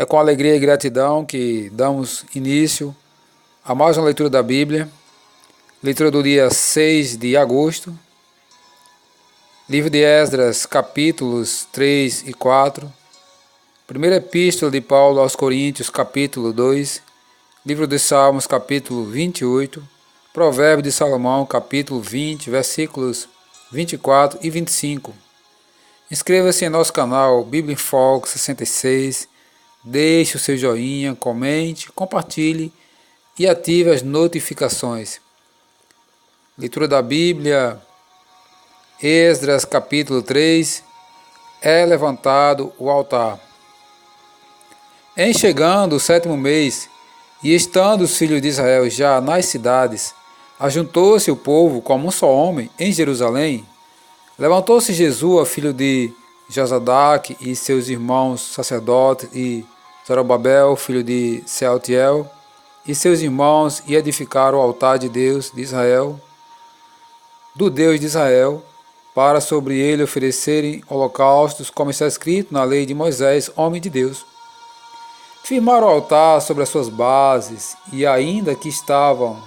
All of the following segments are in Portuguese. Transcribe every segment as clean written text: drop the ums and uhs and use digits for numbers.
É com alegria e gratidão que damos início a mais uma leitura da Bíblia. Leitura do dia 6 de agosto. Livro de Esdras, capítulos 3 e 4. Primeira Epístola de Paulo aos Coríntios, capítulo 2. Livro de Salmos, capítulo 28. Provérbio de Salomão, capítulo 20, versículos 24 e 25. Inscreva-se em nosso canal Bíblia em Foco 66. Deixe o seu joinha, comente, compartilhe e ative as notificações. Leitura da Bíblia, Esdras capítulo 3, é levantado o altar. Em chegando o 7º mês, e estando os filhos de Israel já nas cidades, ajuntou-se o povo como um só homem em Jerusalém. Levantou-se Jesua, filho de Josadaque, e seus irmãos sacerdotes, e Zorobabel, filho de Sealtiel, e seus irmãos, e edificaram o altar de Deus de Israel, do Deus de Israel, para sobre ele oferecerem holocaustos, como está escrito na lei de Moisés, homem de Deus. Firmaram o altar sobre as suas bases, e ainda que estavam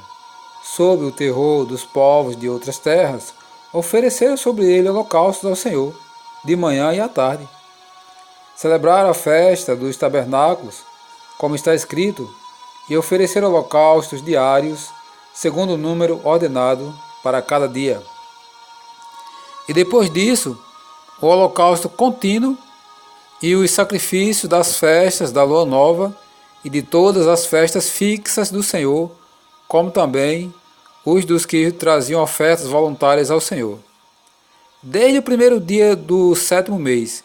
sob o terror dos povos de outras terras, ofereceram sobre ele holocaustos ao Senhor, de manhã e à tarde. Celebraram a festa dos tabernáculos, como está escrito, e ofereceram holocaustos diários, segundo o número ordenado para cada dia. E depois disso, o holocausto contínuo e os sacrifícios das festas da lua nova e de todas as festas fixas do Senhor, como também os dos que traziam ofertas voluntárias ao Senhor. Desde o primeiro dia do 7º mês,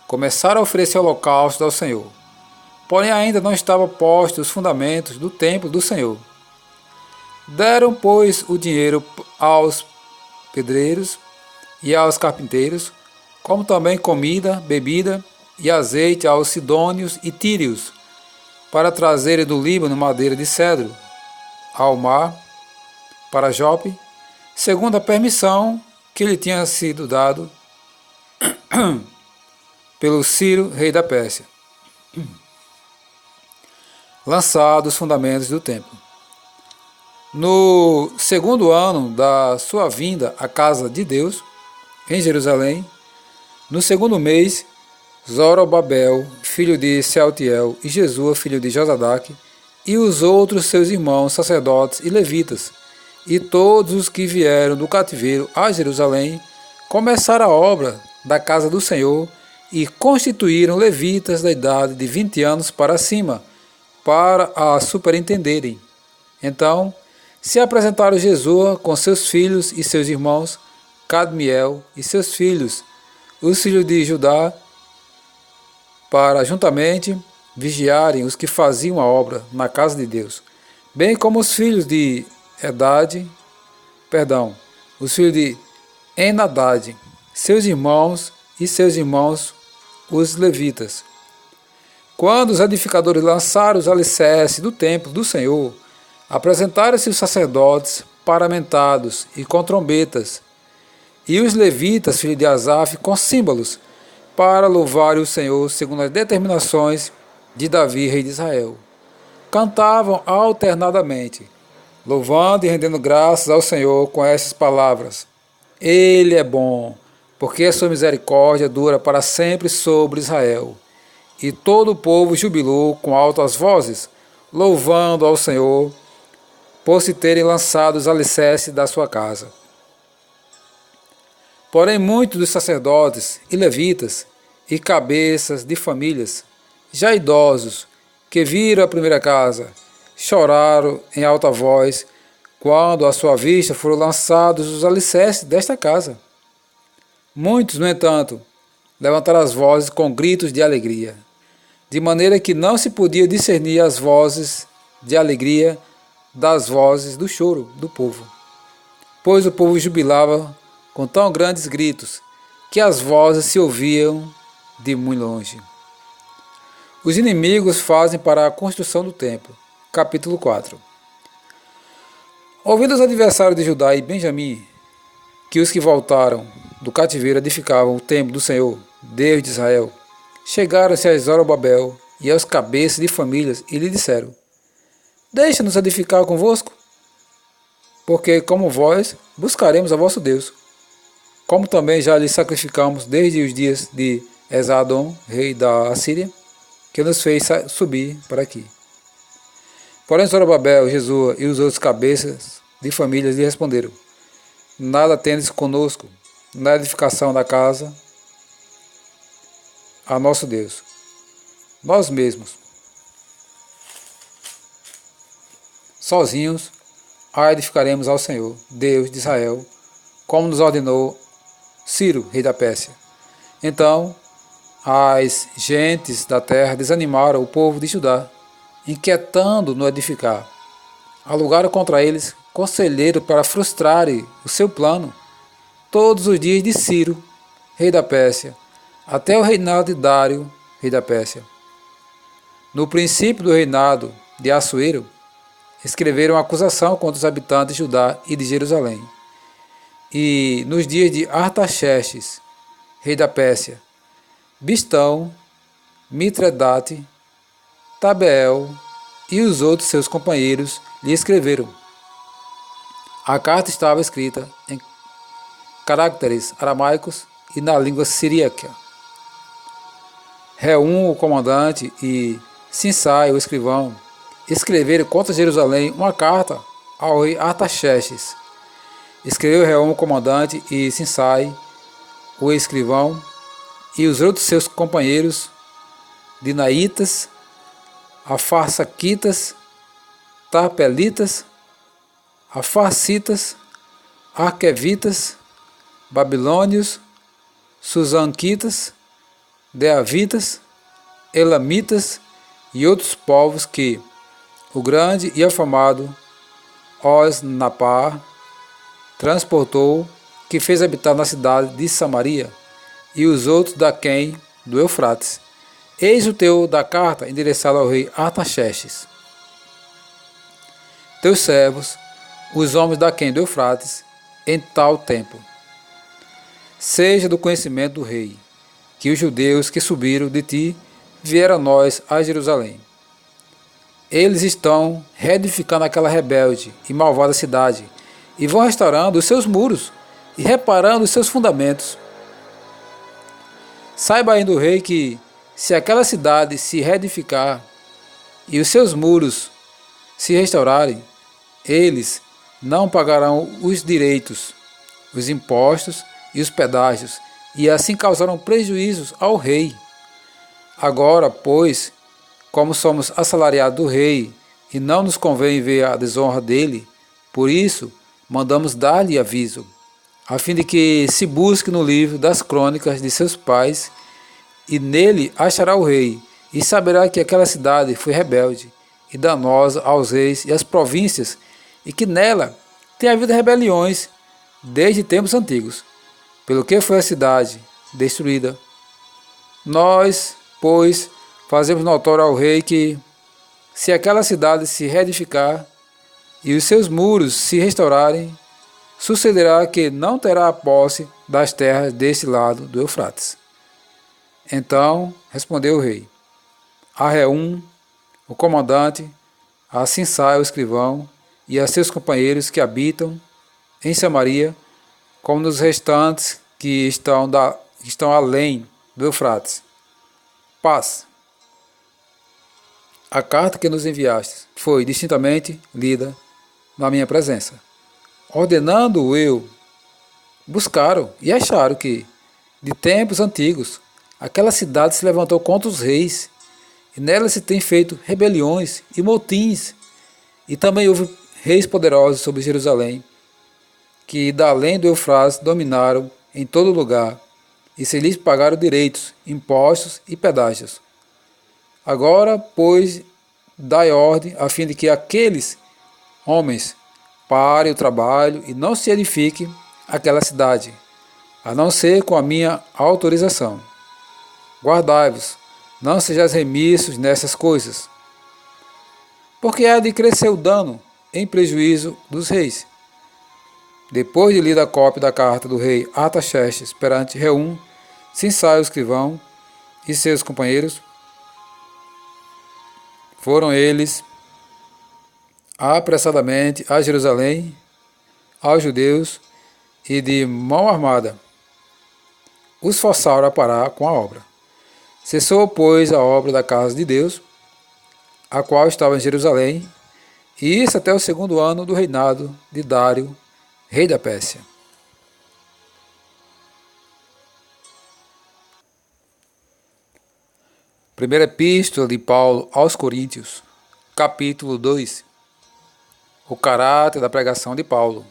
começaram a oferecer holocaustos ao Senhor. Porém ainda não estavam postos os fundamentos do templo do Senhor. Deram, pois, o dinheiro aos pedreiros e aos carpinteiros, como também comida, bebida e azeite aos sidônios e tírios, para trazerem do Líbano madeira de cedro ao mar, para Jope, segundo a permissão que lhe tinha sido dado pelo Ciro, rei da Pérsia. Lançados os fundamentos do templo. No 2º ano da sua vinda à casa de Deus, em Jerusalém, no 2º mês, Zorobabel, filho de Sealtiel, e Jesua, filho de Josadaque, e os outros seus irmãos sacerdotes e levitas, e todos os que vieram do cativeiro a Jerusalém, começaram a obra da casa do Senhor e constituíram levitas da idade de 20 anos para cima, para a superintenderem. Então se apresentaram Jesua com seus filhos e seus irmãos, Cadmiel e seus filhos, os filhos de Judá, para juntamente vigiarem os que faziam a obra na casa de Deus, bem como os filhos de os filhos de Enadad, seus irmãos e seus irmãos, os levitas. Quando os edificadores lançaram os alicerces do templo do Senhor, apresentaram-se os sacerdotes paramentados e com trombetas, e os levitas, filhos de Asaf, com símbolos, para louvar o Senhor segundo as determinações de Davi, rei de Israel. Cantavam alternadamente, louvando e rendendo graças ao Senhor com essas palavras: Ele é bom, porque a sua misericórdia dura para sempre sobre Israel. E todo o povo jubilou com altas vozes, louvando ao Senhor, por se terem lançado os alicerces da sua casa. Porém muitos dos sacerdotes e levitas, e cabeças de famílias, já idosos, que viram a primeira casa, choraram em alta voz, quando à sua vista foram lançados os alicerces desta casa. Muitos, no entanto, levantaram as vozes com gritos de alegria, de maneira que não se podia discernir as vozes de alegria das vozes do choro do povo, pois o povo jubilava com tão grandes gritos que as vozes se ouviam de muito longe. Os inimigos fazem para a construção do templo. Capítulo 4. Ouvindo os adversários de Judá e Benjamim que os que voltaram do cativeiro edificavam o templo do Senhor, Deus de Israel, chegaram-se a Zorobabel, e aos cabeças de famílias, e lhe disseram: Deixa-nos edificar convosco, porque como vós buscaremos a vosso Deus, como também já lhe sacrificamos desde os dias de Esarhadon, rei da Assíria, que nos fez subir para aqui. Porém Zorobabel, Jesua e os outros cabeças de famílias lhe responderam: Nada tendes conosco na edificação da casa a nosso Deus. Nós mesmos, sozinhos, a edificaremos ao Senhor, Deus de Israel, como nos ordenou Ciro, rei da Pérsia. Então as gentes da terra desanimaram o povo de Judá, inquietando no edificar. Alugaram contra eles conselheiro para frustrarem o seu plano todos os dias de Ciro, rei da Pérsia, até o reinado de Dário, rei da Pérsia. No princípio do reinado de Assuero, escreveram acusação contra os habitantes de Judá e de Jerusalém. E nos dias de Artaxerxes, rei da Pérsia, Bistão, Mitredate, Tabeel e os outros seus companheiros lhe escreveram. A carta estava escrita em caracteres aramaicos e na língua siríaca. Reum, o comandante, e Sinsai, o escrivão, escreveram contra Jerusalém uma carta ao rei Artaxerxes. Escreveu Reum, o comandante, e Sinsai, o escrivão, e os outros seus companheiros, Dinaitas, Afarsaquitas, Tarpelitas, Afarcitas, Arquevitas, Babilônios, Susanquitas, Deavitas, Elamitas e outros povos que o grande e afamado Osnapar transportou, que fez habitar na cidade de Samaria, e os outros daquém do Eufrates. Eis o teu da carta endereçada ao rei Artaxerxes. Teus servos, os homens daquém do Eufrates, em tal tempo. Seja do conhecimento do rei, que os judeus que subiram de ti vieram a nós a Jerusalém. Eles estão reedificando aquela rebelde e malvada cidade, e vão restaurando os seus muros e reparando os seus fundamentos. Saiba ainda o rei que, se aquela cidade se reedificar e os seus muros se restaurarem, eles não pagarão os direitos, os impostos e os pedágios, e assim causarão prejuízos ao rei. Agora, pois, como somos assalariados do rei e não nos convém ver a desonra dele, por isso mandamos dar-lhe aviso, a fim de que se busque no livro das crônicas de seus pais, e nele achará o rei, e saberá que aquela cidade foi rebelde e danosa aos reis e às províncias, e que nela tem havido rebeliões desde tempos antigos, pelo que foi a cidade destruída. Nós, pois, fazemos notório ao rei que, se aquela cidade se reedificar e os seus muros se restaurarem, sucederá que não terá a posse das terras deste lado do Eufrates. Então respondeu o rei a Reum, o comandante, a Sinsai, o escrivão, e a seus companheiros que habitam em Samaria, como nos restantes que estão além do Eufrates. Paz. A carta que nos enviastes foi distintamente lida na minha presença. Ordenando eu, buscaram e acharam que, de tempos antigos, aquela cidade se levantou contra os reis, e nela se tem feito rebeliões e motins, e também houve reis poderosos sobre Jerusalém, que da além do Eufrates dominaram em todo lugar, e se lhes pagaram direitos, impostos e pedágios. Agora, pois, dai ordem, a fim de que aqueles homens parem o trabalho e não se edifique aquela cidade, a não ser com a minha autorização. Guardai-vos, não sejais remissos nessas coisas, porque há de crescer o dano em prejuízo dos reis. Depois de lida a cópia da carta do rei Artaxerxes perante Reum, Sinsai, o escrivão, e seus companheiros, Foram eles apressadamente a Jerusalém, aos judeus, e de mão armada os forçaram a parar com a obra. Cessou, pois, a obra da casa de Deus, a qual estava em Jerusalém, e isso até o 2º ano do reinado de Dário, rei da Pérsia. Primeira Epístola de Paulo aos Coríntios, capítulo 2. O caráter da pregação de Paulo.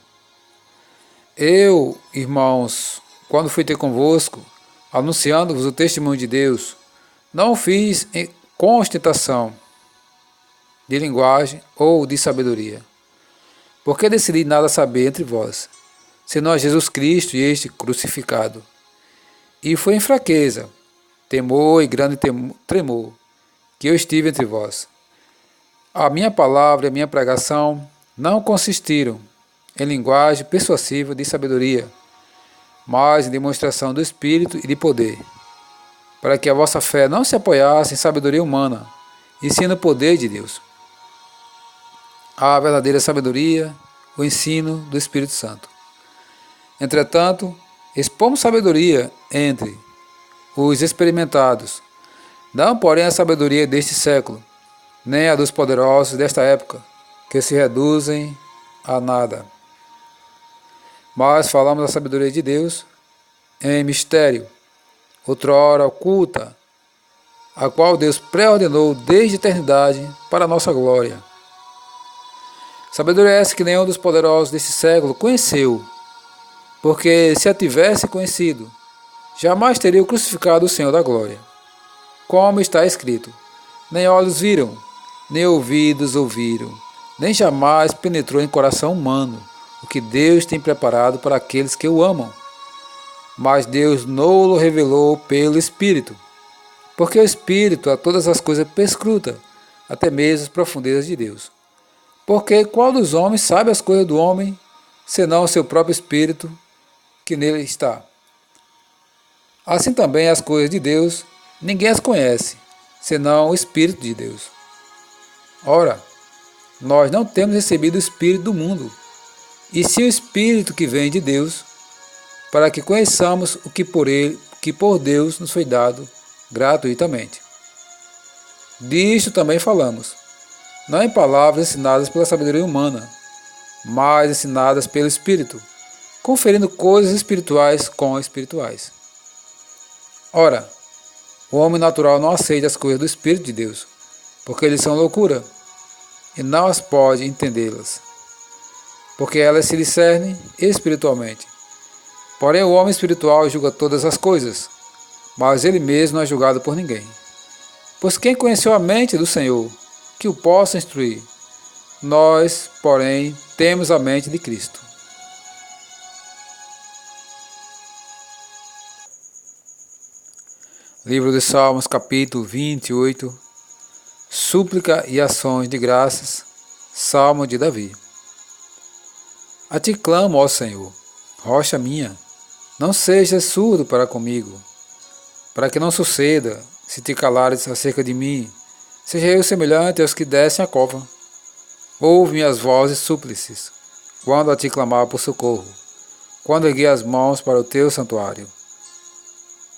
Eu, irmãos, quando fui ter convosco, anunciando-vos o testemunho de Deus, não o fiz com ostentação de linguagem ou de sabedoria, porque decidi nada saber entre vós, senão Jesus Cristo e este crucificado. E foi em fraqueza, temor e grande tremor, que eu estive entre vós. A minha palavra e a minha pregação não consistiram em linguagem persuasiva de sabedoria, mas em demonstração do Espírito e de poder, para que a vossa fé não se apoiasse em sabedoria humana, e sim no poder de Deus. A verdadeira sabedoria, o ensino do Espírito Santo. Entretanto, expomos sabedoria entre os experimentados, não porém a sabedoria deste século, nem a dos poderosos desta época, que se reduzem a nada. Mas falamos da sabedoria de Deus em mistério, outrora oculta, a qual Deus pré-ordenou desde a eternidade para a nossa glória. Sabedoria essa que nenhum dos poderosos deste século conheceu, porque se a tivesse conhecido, jamais teria crucificado o Senhor da glória. Como está escrito, nem olhos viram, nem ouvidos ouviram, nem jamais penetrou em coração humano o que Deus tem preparado para aqueles que o amam. Mas Deus não o revelou pelo Espírito, porque o Espírito a todas as coisas perscruta, até mesmo as profundezas de Deus. Porque qual dos homens sabe as coisas do homem, senão o seu próprio Espírito que nele está? Assim também as coisas de Deus, ninguém as conhece, senão o Espírito de Deus. Ora, nós não temos recebido o Espírito do mundo, e sim o Espírito que vem de Deus, para que conheçamos o que por Deus nos foi dado gratuitamente. Disto também falamos, não em palavras ensinadas pela sabedoria humana, mas ensinadas pelo Espírito, conferindo coisas espirituais com espirituais. Ora, o homem natural não aceita as coisas do Espírito de Deus, porque eles são loucura, e não as pode entendê-las, porque elas se discernem espiritualmente. Porém, o homem espiritual julga todas as coisas, mas ele mesmo não é julgado por ninguém. Pois quem conheceu a mente do Senhor, que o possa instruir? Nós, porém, temos a mente de Cristo. Livro dos Salmos, capítulo 28, Súplica e ações de graças, Salmo de Davi. A ti clamo, ó Senhor, rocha minha, não sejas surdo para comigo, para que não suceda, se te calares acerca de mim, seja eu semelhante aos que descem a cova. Ouve minhas vozes súplices, quando a ti clamar por socorro, quando ergui as mãos para o teu santuário.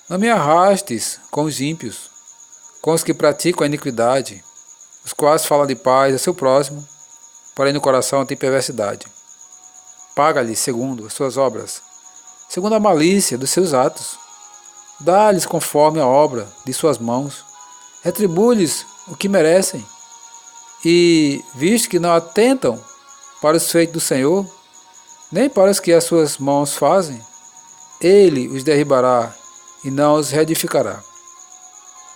Não me arrastes com os ímpios, com os que praticam a iniquidade, os quais falam de paz a seu próximo, porém no coração tem perversidade. Paga-lhes segundo as suas obras, segundo a malícia dos seus atos. Dá-lhes conforme a obra de suas mãos, retribui-lhes o que merecem. E, visto que não atentam para os feitos do Senhor, nem para os que as suas mãos fazem, ele os derribará e não os reedificará.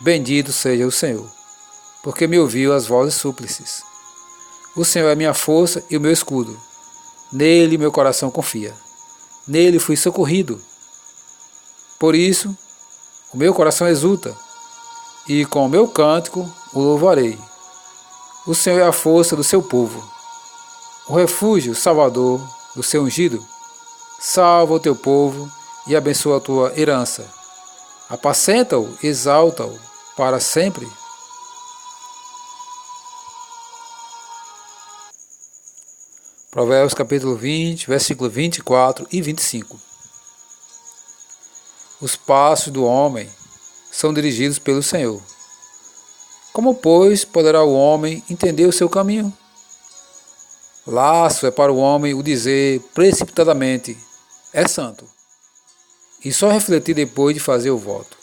Bendito seja o Senhor, porque me ouviu as vozes súplices. O Senhor é minha força e o meu escudo. Nele meu coração confia. Nele fui socorrido. Por isso, o meu coração exulta, e com o meu cântico o louvarei. O Senhor é a força do seu povo, o refúgio salvador do seu ungido. Salva o teu povo e abençoa a tua herança. Apacenta-o, exalta-o para sempre. Provérbios capítulo 20, versículo 24 e 25. Os passos do homem são dirigidos pelo Senhor. Como, pois, poderá o homem entender o seu caminho? Laço é para o homem o dizer precipitadamente, é santo, e só refletir depois de fazer o voto.